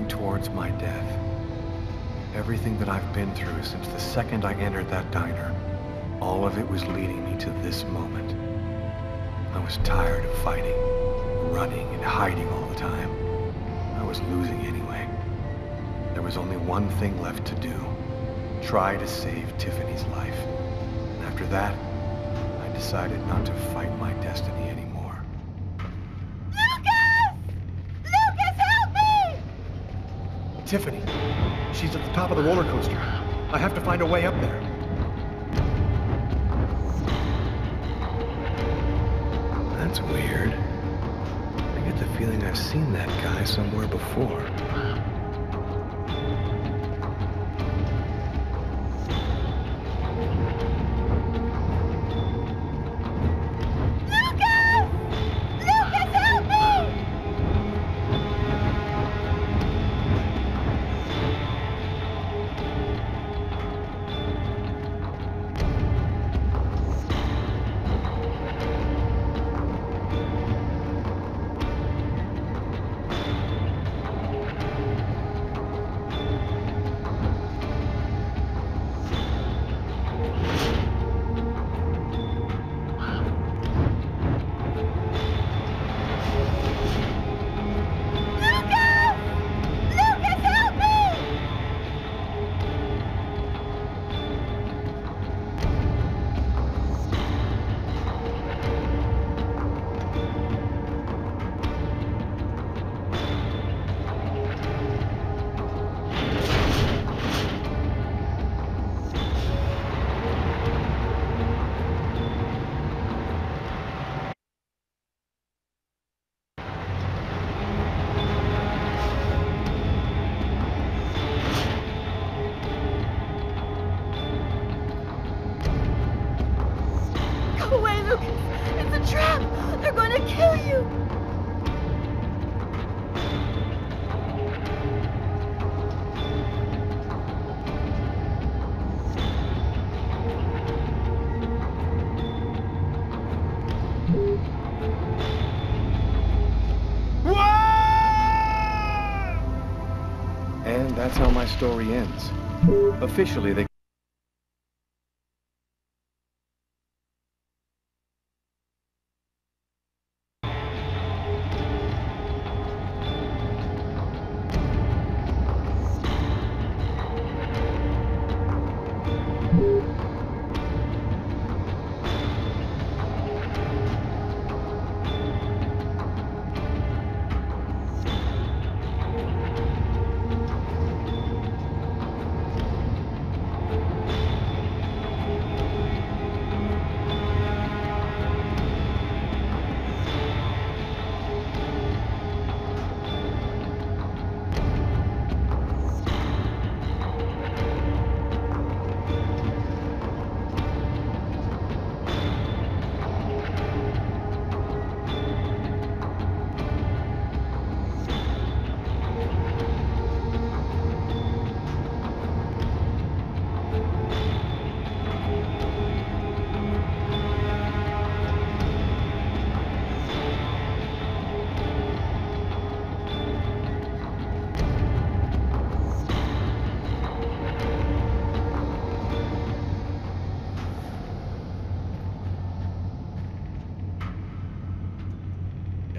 towards my death. Everything that I've been through since the second I entered that diner, all of it was leading me to this moment. I was tired of fighting, running and hiding all the time. I was losing anyway. There was only one thing left to do. Try to save Tiffany's life. And after that, I decided not to fight my destiny anymore. Lucas! Lucas, help me! Tiffany! She's at the top of the roller coaster. I have to find a way up there. That's weird. I get the feeling I've seen that guy somewhere before. And that's how my story ends. Officially, they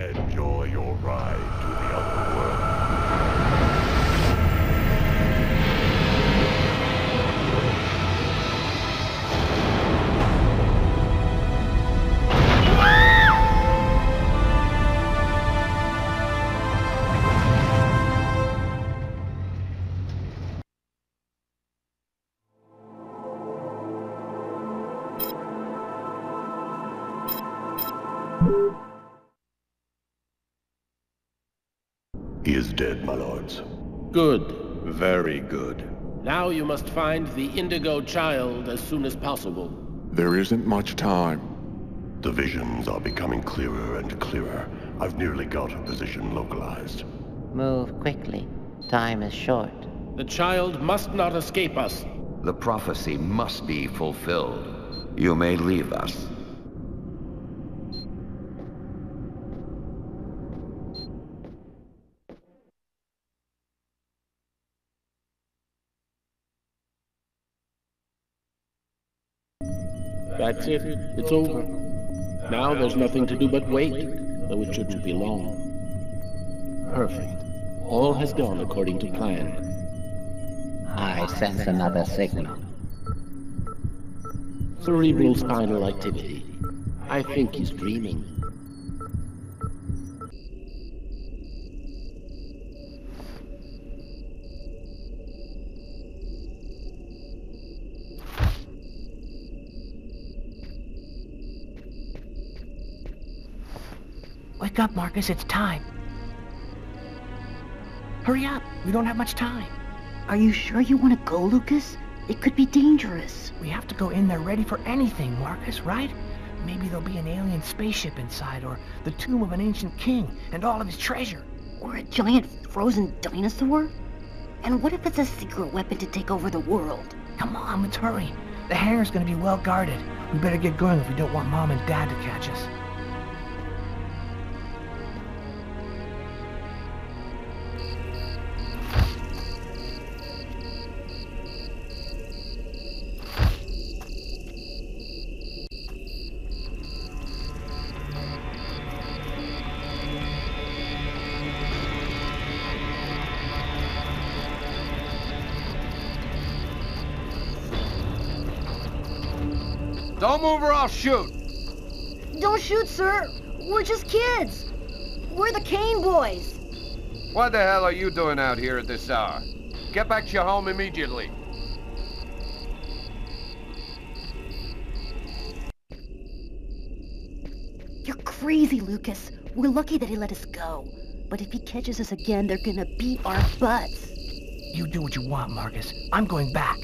Enjoy your ride to the other world. He is dead, my lords. Good. Very good. Now you must find the Indigo child as soon as possible. There isn't much time. The visions are becoming clearer and clearer. I've nearly got her position localized. Move quickly. Time is short. The child must not escape us. The prophecy must be fulfilled. You may leave us. That's it. It's over. Now there's nothing to do but wait, though it shouldn't be long. Perfect. All has gone according to plan. I sense another signal. Cerebral spinal activity. I think he's dreaming. Wake up, Markus, it's time. Hurry up, we don't have much time. Are you sure you want to go, Lucas? It could be dangerous. We have to go in there ready for anything, Markus, right? Maybe there'll be an alien spaceship inside, or the tomb of an ancient king, and all of his treasure. Or a giant frozen dinosaur? And what if it's a secret weapon to take over the world? Come on, let's hurry. The hangar's gonna be well guarded. We better get going if we don't want Mom and Dad to catch us. Don't move or I'll shoot. Don't shoot, sir. We're just kids. We're the Kane boys. What the hell are you doing out here at this hour? Get back to your home immediately. You're crazy, Lucas. We're lucky that he let us go. But if he catches us again, they're gonna beat our butts. You do what you want, Markus. I'm going back.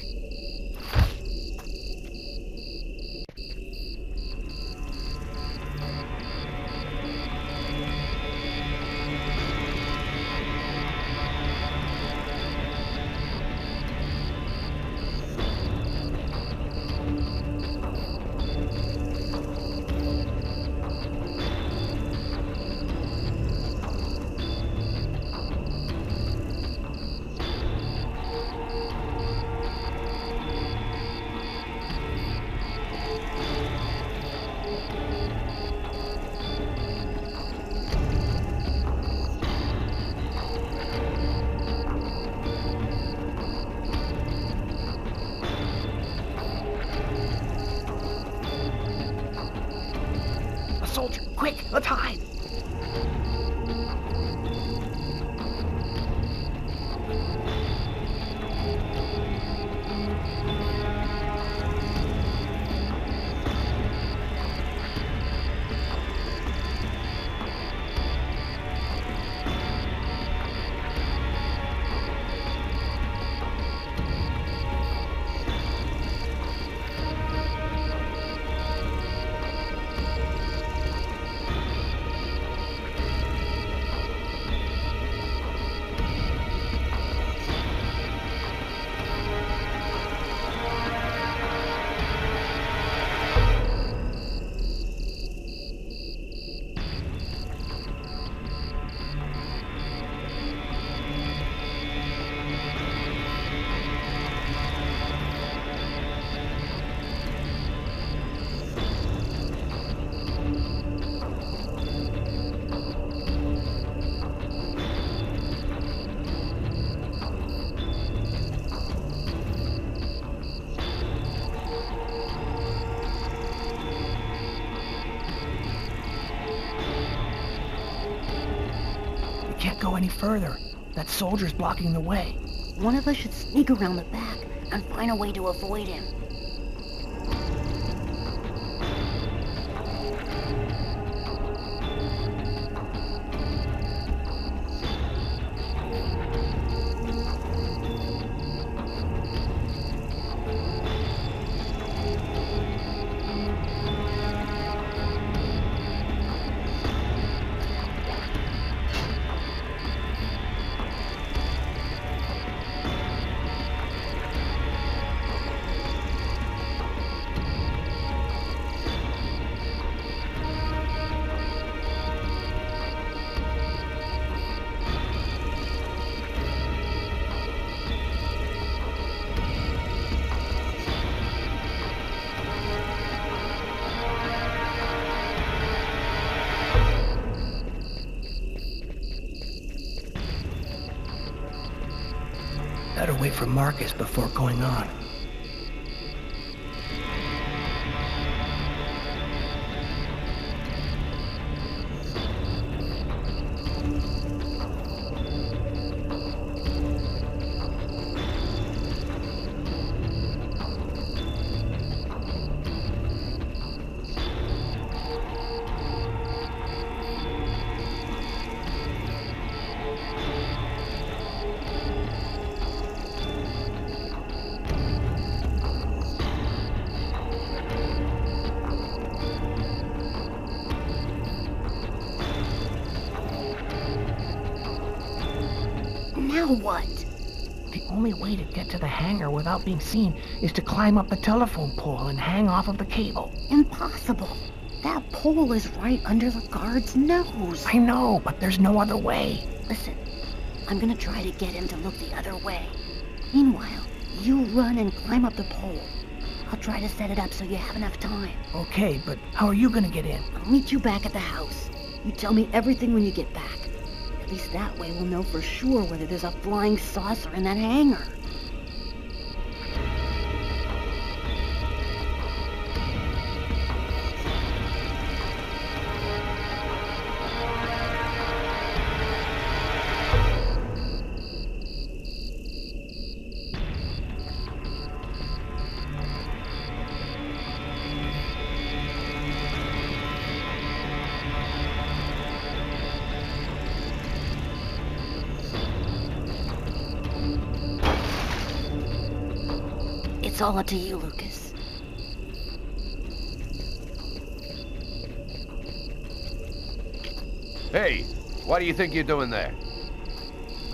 Soldier, quick, let's hide! Can't go any further. That soldier's blocking the way. One of us should sneak around the back and find a way to avoid him. from Markus before going on. Now what? The only way to get to the hangar without being seen is to climb up the telephone pole and hang off of the cable. Impossible. That pole is right under the guard's nose. I know, but there's no other way. Listen, I'm gonna try to get him to look the other way. Meanwhile, you run and climb up the pole. I'll try to set it up so you have enough time. Okay, but how are you gonna get in? I'll meet you back at the house. You tell me everything when you get back. At least that way we'll know for sure whether there's a flying saucer in that hangar. It's all up to you, Lucas. Hey, what do you think you're doing there?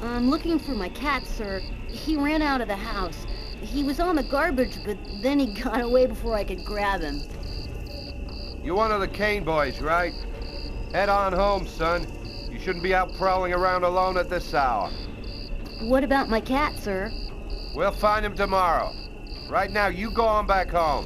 I'm looking for my cat, sir. He ran out of the house. He was on the garbage, but then he got away before I could grab him. You're one of the Kane boys, right? Head on home, son. You shouldn't be out prowling around alone at this hour. What about my cat, sir? We'll find him tomorrow. Right now, you go on back home.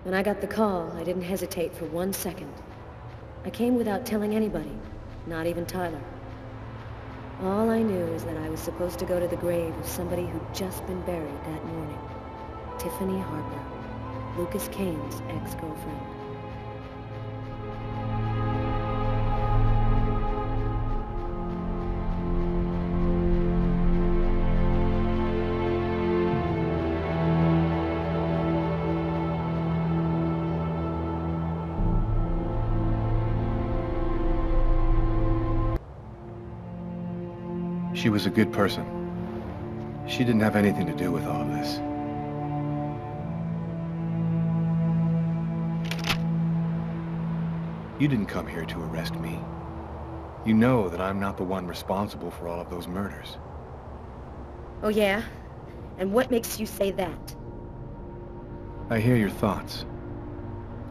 When I got the call, I didn't hesitate for 1 second. I came without telling anybody, not even Tyler. All I knew is that I was supposed to go to the grave of somebody who'd just been buried that morning. Tiffany Harper, Lucas Kane's ex-girlfriend. She was a good person. She didn't have anything to do with all of this. You didn't come here to arrest me. You know that I'm not the one responsible for all of those murders. Oh yeah? And what makes you say that? I hear your thoughts.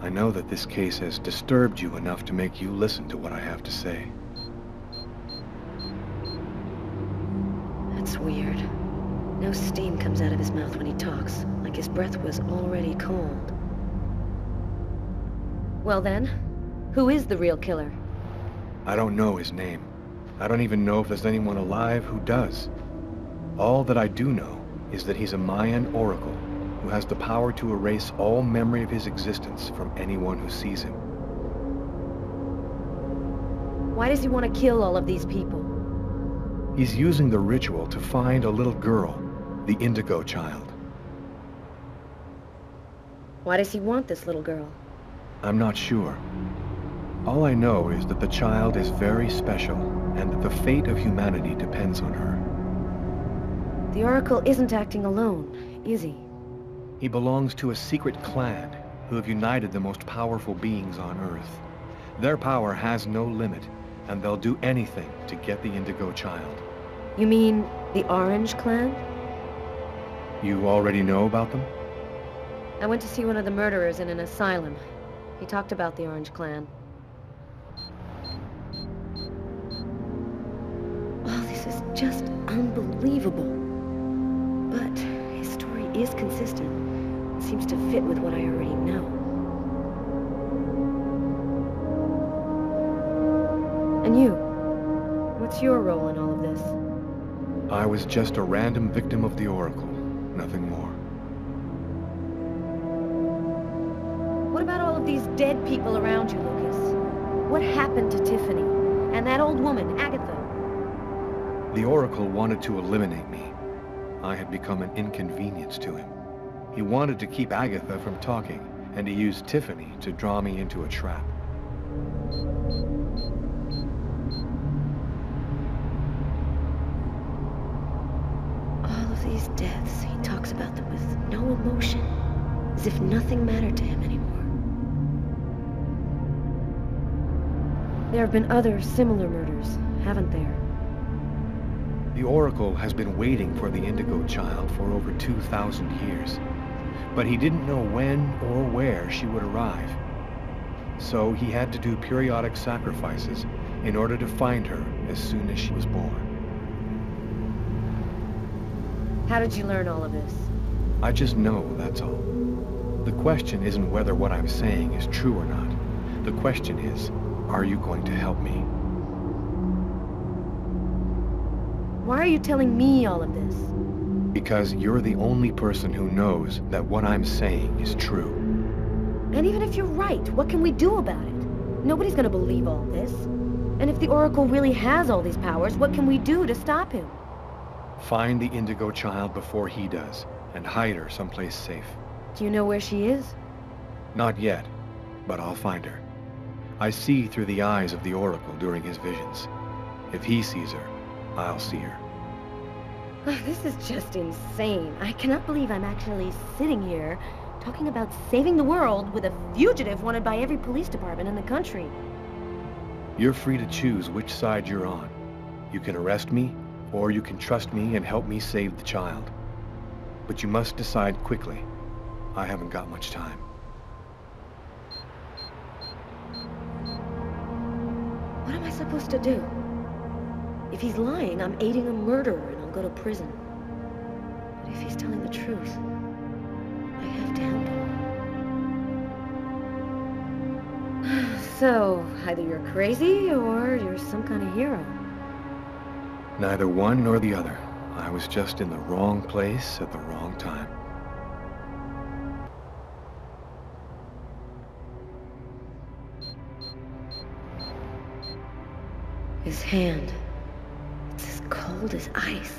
I know that this case has disturbed you enough to make you listen to what I have to say. That's weird. No steam comes out of his mouth when he talks, like his breath was already cold. Well then, who is the real killer? I don't know his name. I don't even know if there's anyone alive who does. All that I do know is that he's a Mayan oracle who has the power to erase all memory of his existence from anyone who sees him. Why does he want to kill all of these people? He's using the ritual to find a little girl, the Indigo child. Why does he want this little girl? I'm not sure. All I know is that the child is very special, and that the fate of humanity depends on her. The Oracle isn't acting alone, is he? He belongs to a secret clan who have united the most powerful beings on Earth. Their power has no limit, and they'll do anything to get the Indigo child. You mean the Orange Clan? You already know about them? I went to see one of the murderers in an asylum. He talked about the Orange Clan. Oh, this is just unbelievable. But his story is consistent. It seems to fit with what I already know. And you? What's your role in all of this? I was just a random victim of the Oracle, nothing more. What about all of these dead people around you, Lucas? What happened to Tiffany? And that old woman, Agatha? The Oracle wanted to eliminate me. I had become an inconvenience to him. He wanted to keep Agatha from talking, and he used Tiffany to draw me into a trap. All of these deaths, he talks about them with no emotion, as if nothing mattered to him anymore. There have been other similar murders, haven't there? The Oracle has been waiting for the Indigo child for over 2,000 years. But he didn't know when or where she would arrive. So he had to do periodic sacrifices in order to find her as soon as she was born. How did you learn all of this? I just know, that's all. The question isn't whether what I'm saying is true or not. The question is, are you going to help me? Why are you telling me all of this? Because you're the only person who knows that what I'm saying is true. And even if you're right, what can we do about it? Nobody's gonna believe all this. And if the Oracle really has all these powers, what can we do to stop him? Find the Indigo child before he does, and hide her someplace safe. Do you know where she is? Not yet, but I'll find her. I see through the eyes of the Oracle during his visions. If he sees her, I'll see her. This is just insane. I cannot believe I'm actually sitting here talking about saving the world with a fugitive wanted by every police department in the country. You're free to choose which side you're on. You can arrest me, or you can trust me and help me save the child. But you must decide quickly. I haven't got much time. What am I supposed to do? If he's lying, I'm aiding a murderer and I'll go to prison. But if he's telling the truth, I have to help him. So, either you're crazy or you're some kind of hero. Neither one nor the other. I was just in the wrong place at the wrong time. His hand. It's as cold as ice.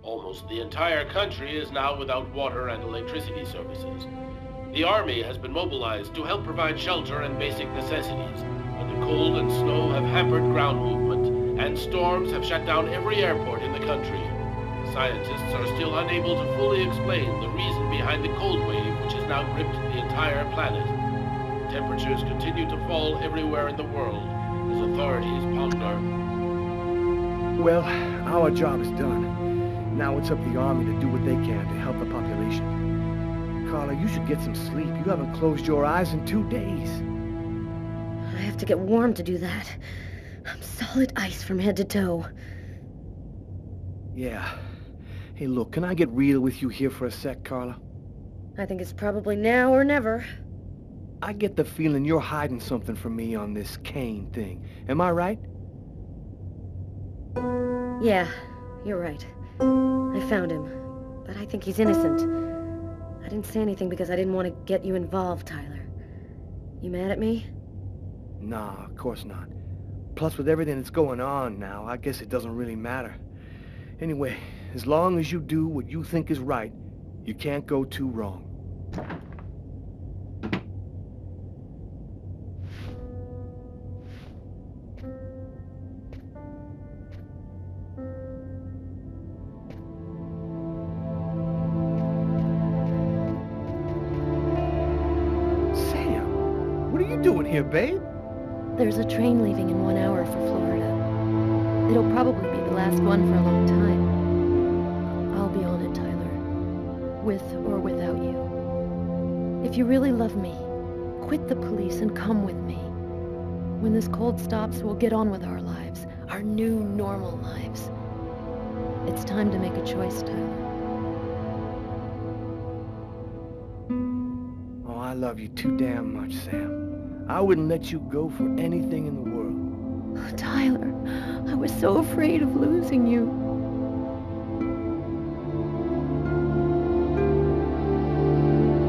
Almost the entire country is now without water and electricity services. The army has been mobilized to help provide shelter and basic necessities, but the cold and snow have hampered ground movement, and storms have shut down every airport in the country. Scientists are still unable to fully explain the reason behind the cold wave which has now gripped the entire planet. Temperatures continue to fall everywhere in the world as authorities ponder. Well, our job is done. Now it's up to the army to do what they can to help the population. Carla, you should get some sleep. You haven't closed your eyes in 2 days. I have to get warm to do that. I'm solid ice from head to toe. Yeah. Hey, look, can I get real with you here for a sec, Carla? I think it's probably now or never. I get the feeling you're hiding something from me on this Kane thing. Am I right? Yeah, you're right. I found him, but I think he's innocent. I didn't say anything because I didn't want to get you involved, Tyler. You mad at me? Nah, of course not. Plus, with everything that's going on now, I guess it doesn't really matter. Anyway, as long as you do what you think is right, you can't go too wrong. Here, babe? There's a train leaving in 1 hour for Florida. It'll probably be the last one for a long time. I'll be on it, Tyler. With or without you. If you really love me, quit the police and come with me. When this cold stops, we'll get on with our lives. Our new, normal lives. It's time to make a choice, Tyler. Oh, I love you too damn much, Sam. I wouldn't let you go for anything in the world. Oh, Tyler, I was so afraid of losing you.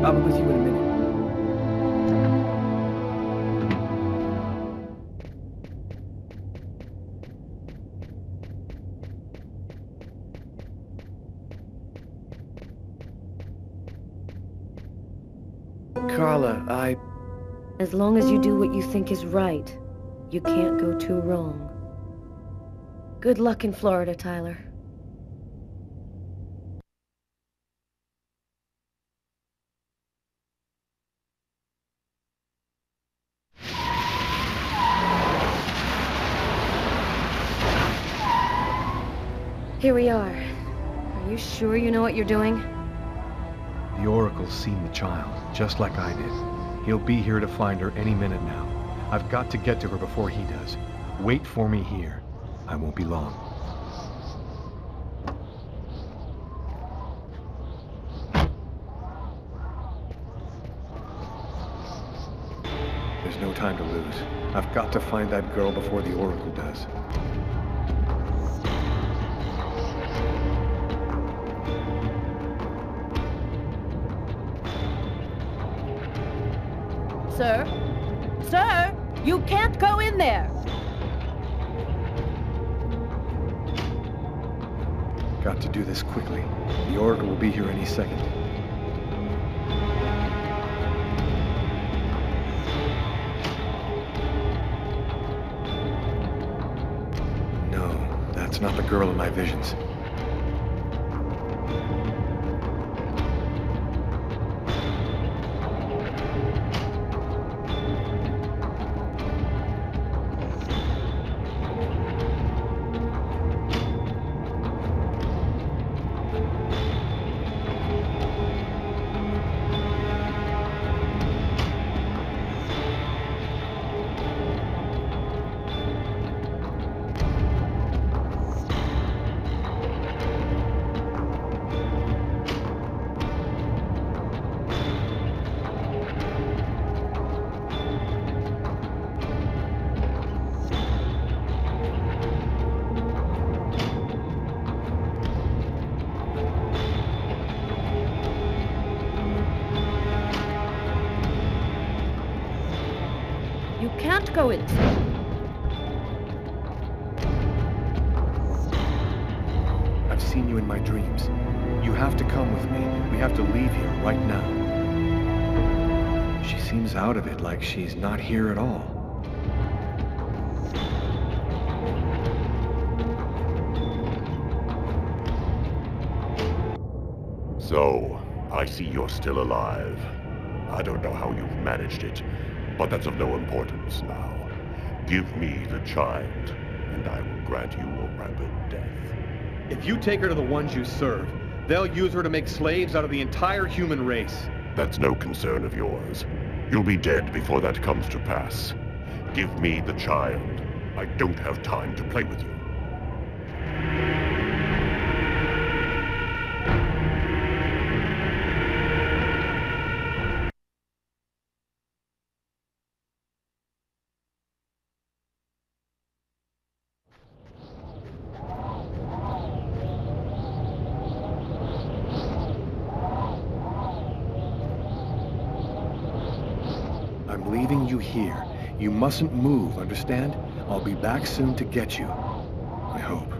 I'll be with you in a minute. Carla, As long as you do what you think is right, you can't go too wrong. Good luck in Florida, Tyler. Here we are. Are you sure you know what you're doing? The Oracle's seen the child, just like I did. He'll be here to find her any minute now. I've got to get to her before he does. Wait for me here. I won't be long. There's no time to lose. I've got to find that girl before the Oracle does. Sir? Sir! You can't go in there! Got to do this quickly. The Oracle will be here any second. That's not the girl in my visions. You can't go inside. I've seen you in my dreams. You have to come with me. We have to leave here right now. She seems out of it, like she's not here at all. So, I see you're still alive. I don't know how you've managed it, but that's of no importance now. Give me the child, and I will grant you a rapid death. If you take her to the ones you serve, they'll use her to make slaves out of the entire human race. That's no concern of yours. You'll be dead before that comes to pass. Give me the child. I don't have time to play with you. I'm leaving you here. You mustn't move, understand? I'll be back soon to get you. I hope.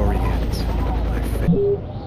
story ends. I failed.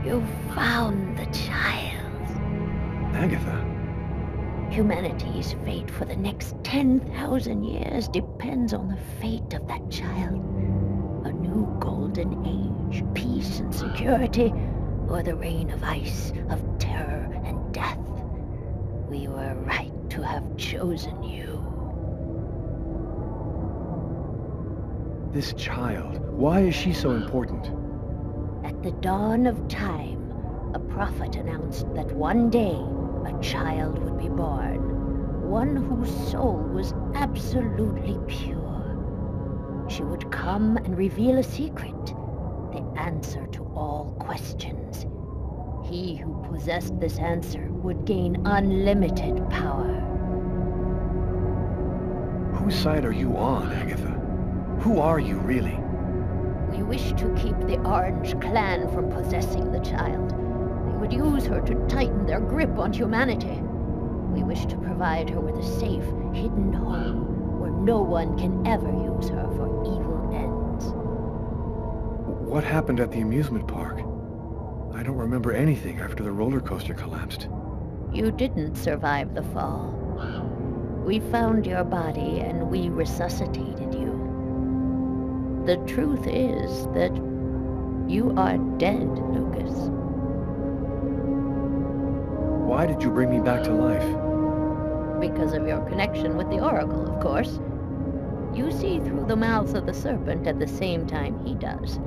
You found the child. Agatha? Humanity's fate for the next 10,000 years depends on the fate of that child. A new golden age, peace and security, or the reign of ice, of terror and death. We were right to have chosen you. This child, why is she so important? At the dawn of time, a prophet announced that one day a child would be born, one whose soul was absolutely pure. She would come and reveal a secret, the answer to all questions. He who possessed this answer would gain unlimited power. Whose side are you on, Agatha? Who are you, really? We wish to keep the Orange Clan from possessing the child. They would use her to tighten their grip on humanity. We wish to provide her with a safe, hidden home where no one can ever use her for evil ends. What happened at the amusement park? I don't remember anything after the roller coaster collapsed. You didn't survive the fall. We found your body and we resuscitated you. The truth is that you are dead, Lucas. Why did you bring me back to life? Because of your connection with the Oracle, of course. You see through the mouths of the serpent at the same time he does.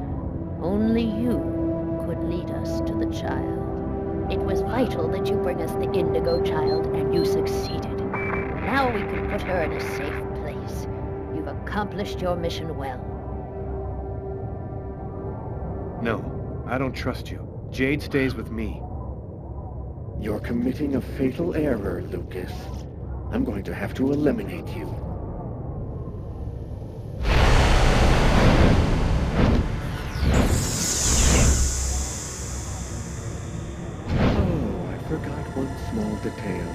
Only you could lead us to the child. It was vital that you bring us the Indigo child, and you succeeded. Now we can put her in a safe place. You've accomplished your mission well. No, I don't trust you. Jade stays with me. You're committing a fatal error, Lucas. I'm going to have to eliminate you. Oh, I forgot one small detail.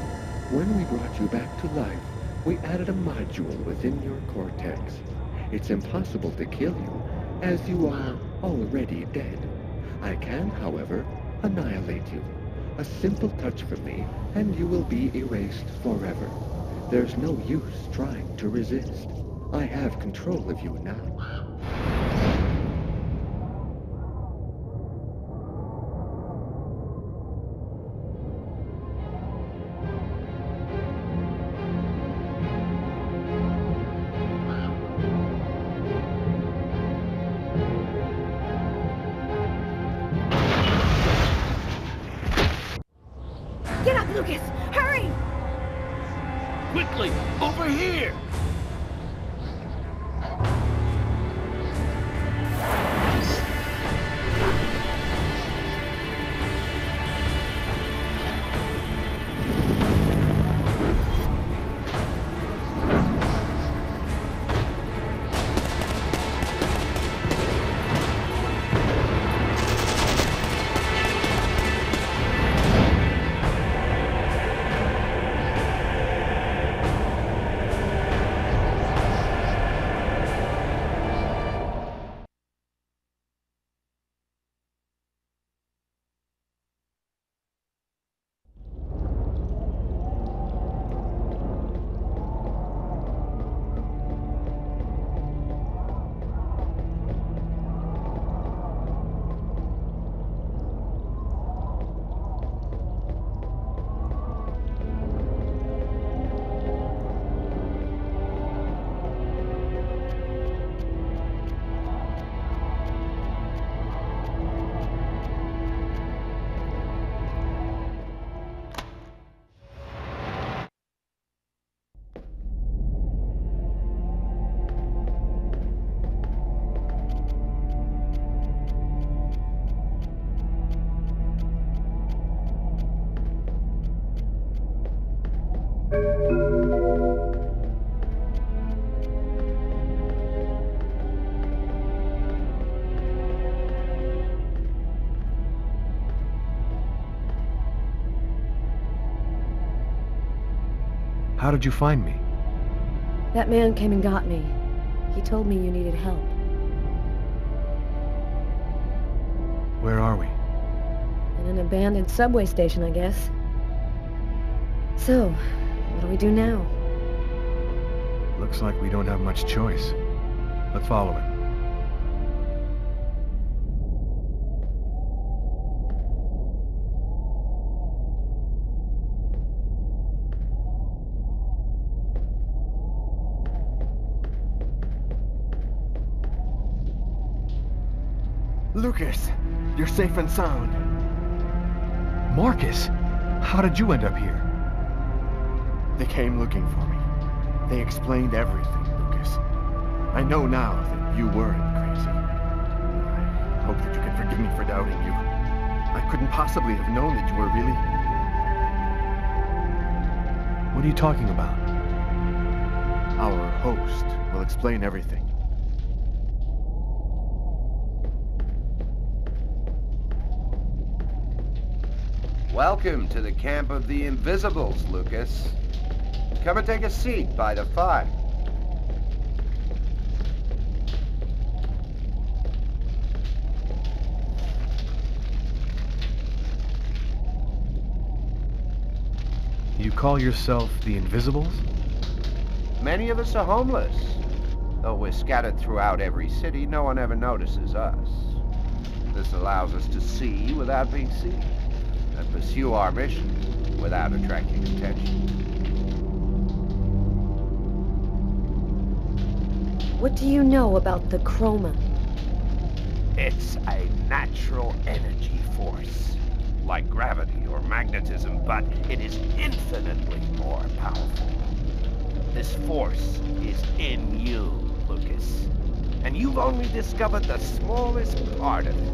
When we brought you back to life, we added a module within your cortex. It's impossible to kill you, as you are already dead. I can, however, annihilate you. A simple touch from me, and you will be erased forever. There's no use trying to resist. I have control of you now. Get up, Lucas! Hurry! Quickly, over here! How did you find me? That man came and got me. He told me you needed help. Where are we? In an abandoned subway station, I guess. So, what do we do now? Looks like we don't have much choice. Let's follow it. Lucas, you're safe and sound. Markus, how did you end up here? They came looking for me. They explained everything, Lucas. I know now that you weren't crazy. I hope that you can forgive me for doubting you. I couldn't possibly have known that you were really... What are you talking about? Our host will explain everything. Welcome to the camp of the Invisibles, Lucas. Come and take a seat by the fire. You call yourself the Invisibles? Many of us are homeless. Though we're scattered throughout every city, no one ever notices us. This allows us to see without being seen, and pursue our mission without attracting attention. What do you know about the chroma? It's a natural energy force, like gravity or magnetism, but it is infinitely more powerful. This force is in you, Lucas, and you've only discovered the smallest part of it.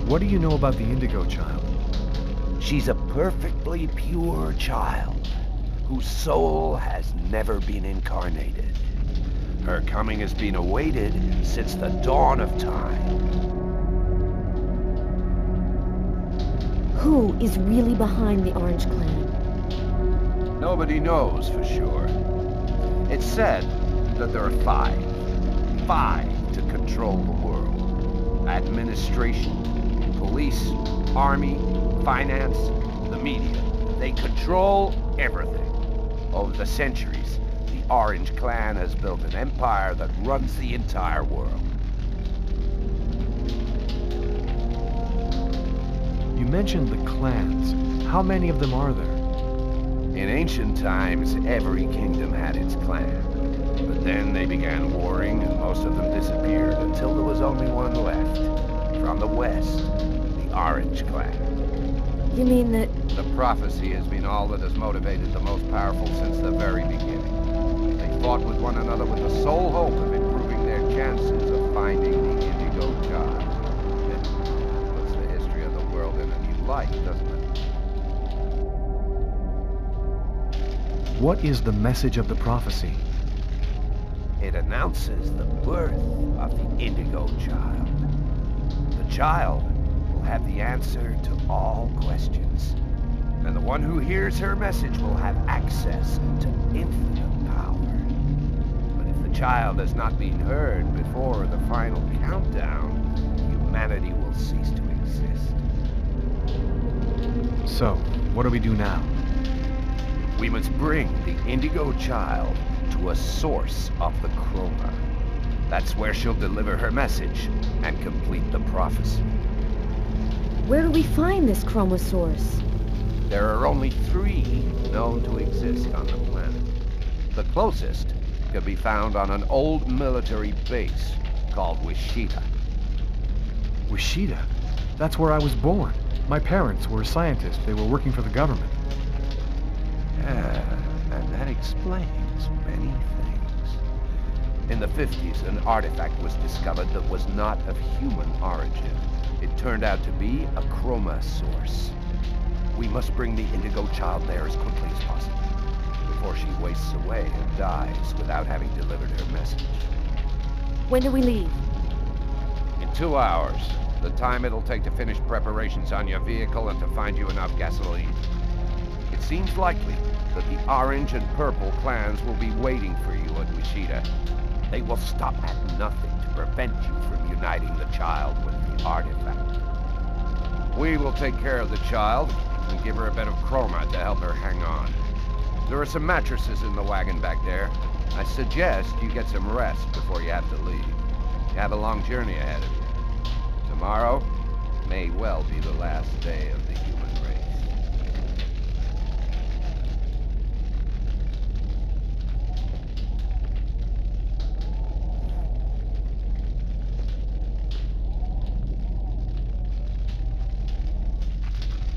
What do you know about the Indigo child? She's a perfectly pure child, whose soul has never been incarnated. Her coming has been awaited since the dawn of time. Who is really behind the Orange Clan? Nobody knows for sure. It's said that there are five to control the world. Administration, police, army, finance, the media. They control everything. Over the centuries, the Orange Clan has built an empire that runs the entire world. You mentioned the clans. How many of them are there? In ancient times, every kingdom had its clan. But then they began warring, and most of them disappeared until there was only one left. From the west, the Orange Clan. You mean that... The prophecy has been all that has motivated the most powerful since the very beginning. They fought with one another with the sole hope of improving their chances of finding the Indigo child. It puts the history of the world in a new light, doesn't it? What is the message of the prophecy? It announces the birth of the Indigo child. The child will have the answer to all questions. And the one who hears her message will have access to infinite power. But if the child has not been heard before the final countdown, humanity will cease to exist. So, what do we do now? We must bring the Indigo child to a source of the chroma. That's where she'll deliver her message and complete the prophecy. Where do we find this chroma source? There are only 3 known to exist on the planet. The closest can be found on an old military base called Wichita. Wichita? That's where I was born. My parents were scientists. They were working for the government. Yeah, and that explains many things. In the 50s, an artifact was discovered that was not of human origin. It turned out to be a chroma source. We must bring the Indigo child there as quickly as possible, before she wastes away and dies without having delivered her message. When do we leave? In 2 hours, the time it'll take to finish preparations on your vehicle and to find you enough gasoline. It seems likely that the Orange and Purple clans will be waiting for you at Wichita. They will stop at nothing to prevent you from uniting the child with the artifact. We will take care of the child and give her a bit of chroma to help her hang on. There are some mattresses in the wagon back there. I suggest you get some rest before you have to leave. You have a long journey ahead of you. Tomorrow may well be the last day of the human race.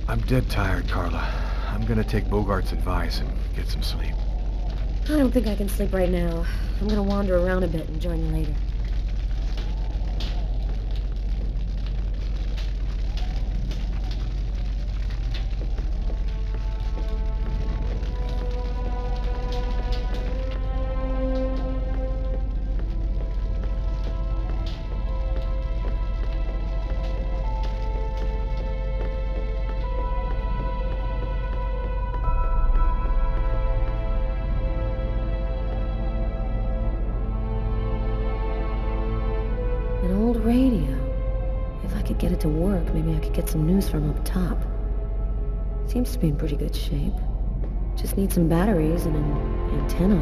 I'm dead tired, Carla. I'm gonna take Bogart's advice and get some sleep. I don't think I can sleep right now. I'm gonna wander around a bit and join you later. An old radio. If I could get it to work, maybe I could get some news from up top. Seems to be in pretty good shape. Just need some batteries and an antenna.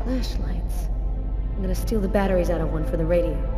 Flashlights. I'm gonna steal the batteries out of one for the radio.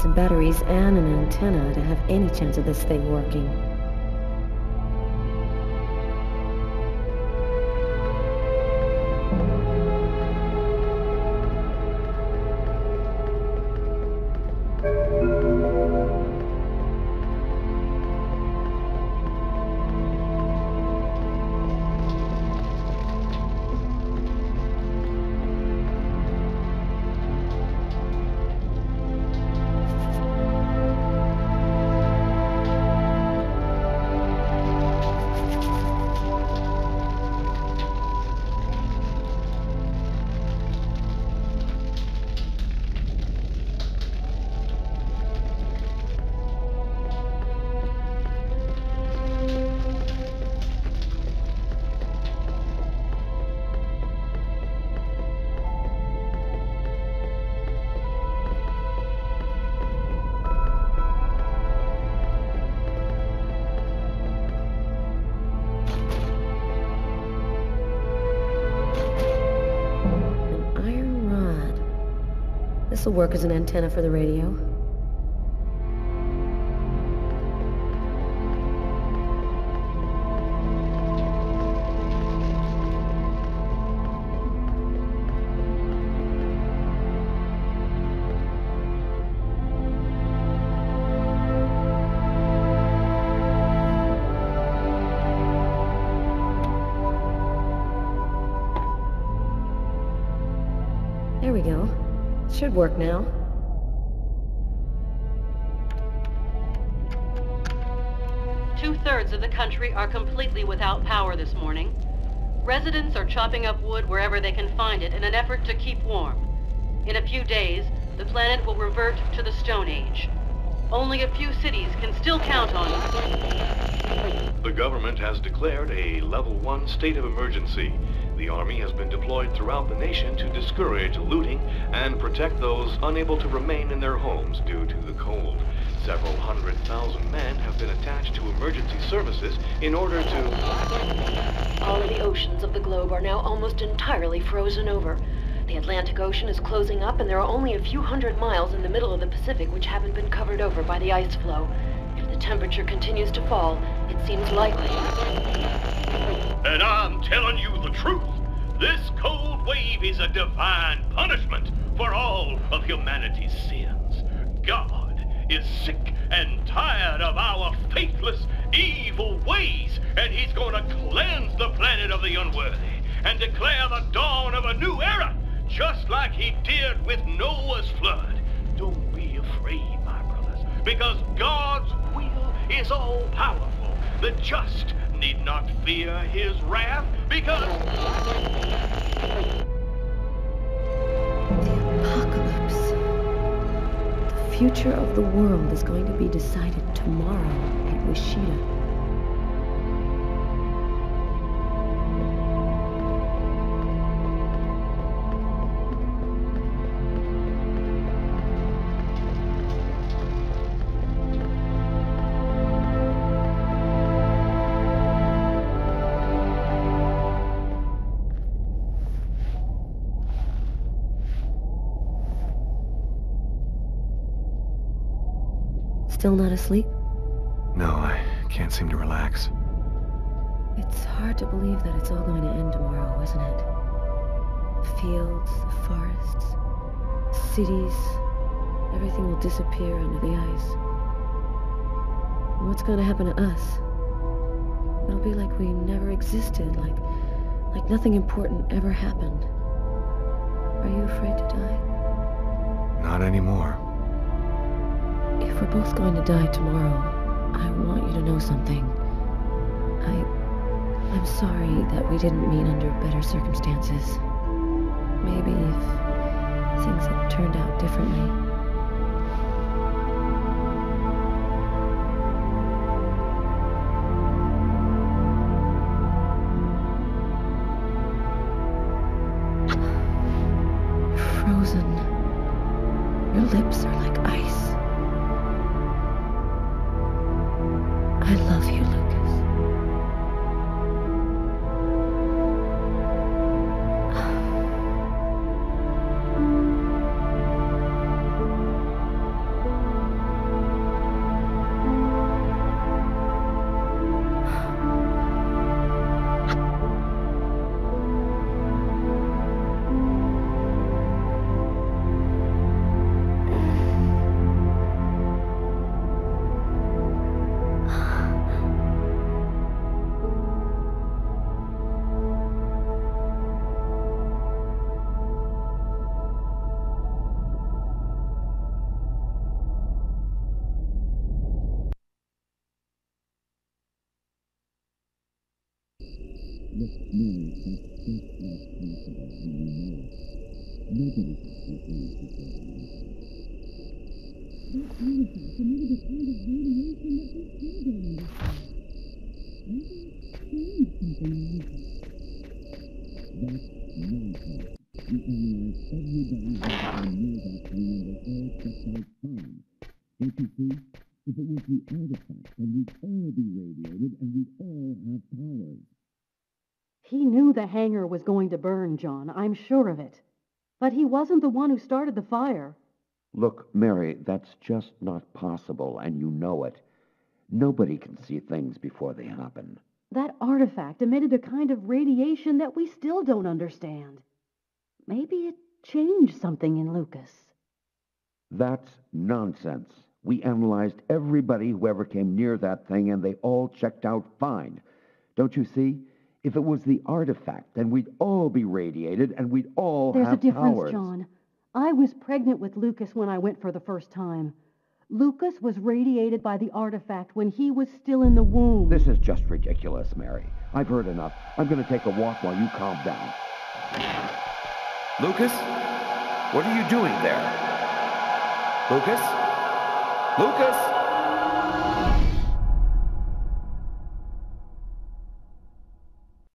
Some batteries and an antenna to have any chance of this thing working. This will work as an antenna for the radio. There we go. Should work now. Two-thirds of the country are completely without power this morning. Residents are chopping up wood wherever they can find it in an effort to keep warm. In a few days, the planet will revert to the Stone Age. Only a few cities can still count on it. The government has declared a level 1 state of emergency. The Army has been deployed throughout the nation to discourage looting and protect those unable to remain in their homes due to the cold. Several 100,000 men have been attached to emergency services in order to... All of the oceans of the globe are now almost entirely frozen over. The Atlantic Ocean is closing up, and there are only a few hundred miles in the middle of the Pacific which haven't been covered over by the ice flow. If the temperature continues to fall, it seems likely. And I'm telling you the truth. This cold wave is a divine punishment for all of humanity's sins. God is sick and tired of our faithless evil ways, and he's gonna cleanse the planet of the unworthy and declare the dawn of a new era, just like he did with Noah's flood. Don't be afraid, my brothers, because God's will is all-powerful. The just need not fear his wrath, because... The apocalypse. The future of the world is going to be decided tomorrow at Wishida. Still not asleep? No, I can't seem to relax. It's hard to believe that it's all going to end tomorrow, isn't it? The fields, the forests, the cities, everything will disappear under the ice. And what's going to happen to us? It'll be like we never existed, like nothing important ever happened. Are you afraid to die? Not anymore. If we're both going to die tomorrow, I want you to know something. I'm sorry that we didn't meet under better circumstances. Maybe if things had turned out differently. Frozen. Your lips are like ice. I love you, Lucas. He knew the hangar was going to burn, John. I'm sure of it. But he wasn't the one who started the fire. Look, Mary, that's just not possible, and you know it. Nobody can see things before they happen. That artifact emitted a kind of radiation that we still don't understand. Maybe it changed something in Lucas. That's nonsense. We analyzed everybody who ever came near that thing, and they all checked out fine. Don't you see? If it was the artifact, then we'd all be radiated, and we'd all have powers. There's a difference, John. I was pregnant with Lucas when I went for the first time. Lucas was radiated by the artifact when he was still in the womb. This is just ridiculous, Mary. I've heard enough. I'm going to take a walk while you calm down. Lucas? What are you doing there? Lucas? Lucas?